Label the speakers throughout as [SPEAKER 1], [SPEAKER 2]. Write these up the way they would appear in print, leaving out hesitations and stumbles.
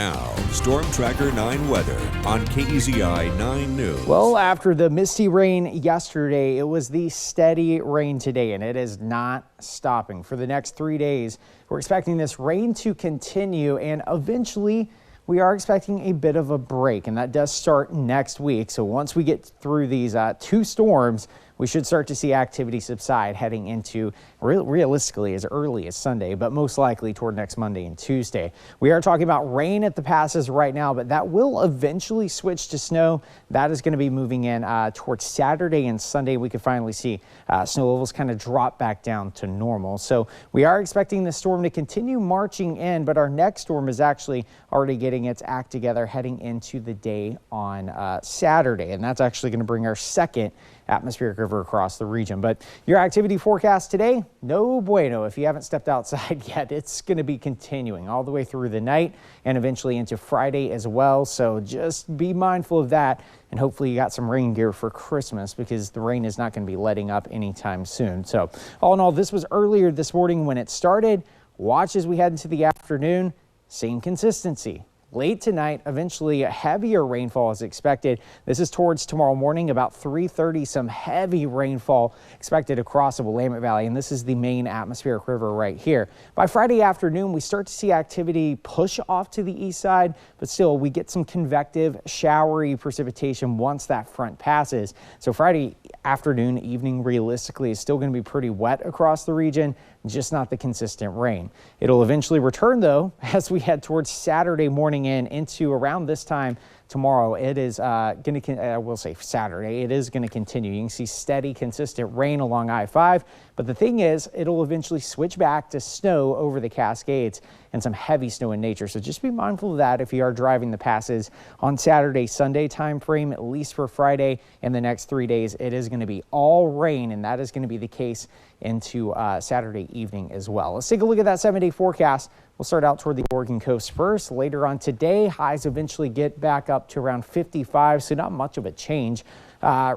[SPEAKER 1] Now, Storm Tracker 9 weather on KEZI 9 News.
[SPEAKER 2] Well, after the misty rain yesterday, it was the steady rain today, and it is not stopping. For the next 3 days, we're expecting this rain to continue, and eventually we are expecting a bit of a break, and that does start next week. So once we get through these two storms, we should start to see activity subside heading into realistically as early as Sunday, but most likely toward next Monday and Tuesday. We are talking about rain at the passes right now, but that will eventually switch to snow. That is going to be moving in towards Saturday and Sunday. We could finally see snow levels kind of drop back down to normal. So we are expecting the storm to continue marching in, but our next storm is actually already getting its act together heading into the day on Saturday. And that's actually going to bring our second atmospheric river across the region. But your activity forecast today, no bueno. If you haven't stepped outside yet, it's going to be continuing all the way through the night and eventually into Friday as well. So just be mindful of that. And hopefully you got some rain gear for Christmas, because the rain is not going to be letting up anytime soon. So all in all, this was earlier this morning when it started. Watch as we head into the afternoon. Same consistency. Late tonight, eventually a heavier rainfall is expected. This is towards tomorrow morning, about 3:30, some heavy rainfall expected across the Willamette Valley, and this is the main atmospheric river right here. By Friday afternoon, we start to see activity push off to the east side, but still we get some convective, showery precipitation once that front passes. So Friday afternoon, evening, realistically is still going to be pretty wet across the region, just not the consistent rain. It'll eventually return, though, as we head towards Saturday morning and into around this time tomorrow. It is going to, I will say Saturday, it is going to continue. You can see steady, consistent rain along I-5, but the thing is, it'll eventually switch back to snow over the Cascades and some heavy snow in nature. So just be mindful of that if you are driving the passes on Saturday, Sunday time frame, at least for Friday and the next 3 days. It is going to be all rain, and that is going to be the case into Saturday evening as well. Let's take a look at that 7-day forecast. We'll start out toward the Oregon coast first. Later on today, highs eventually get back up to around 55, so not much of a change.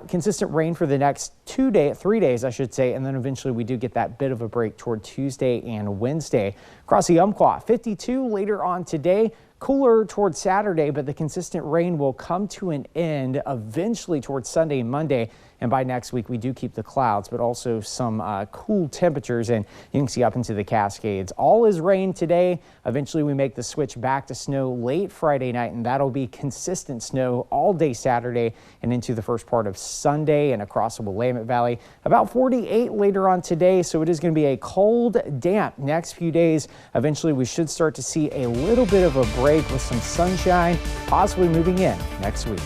[SPEAKER 2] Consistent rain for the next 3 days, I should say, and then eventually we do get that bit of a break toward Tuesday and Wednesday. Across the Umpqua, 52 later on today. Cooler towards Saturday, but the consistent rain will come to an end eventually towards Sunday and Monday. And by next week, we do keep the clouds, but also some cool temperatures, and you can see up into the Cascades. All is rain today. Eventually, we make the switch back to snow late Friday night, and that'll be consistent snow all day Saturday and into the first part of Sunday and across the Willamette Valley. About 48 later on today, so it is going to be a cold, damp next few days. Eventually, we should start to see a little bit of a break with some sunshine, possibly moving in next week.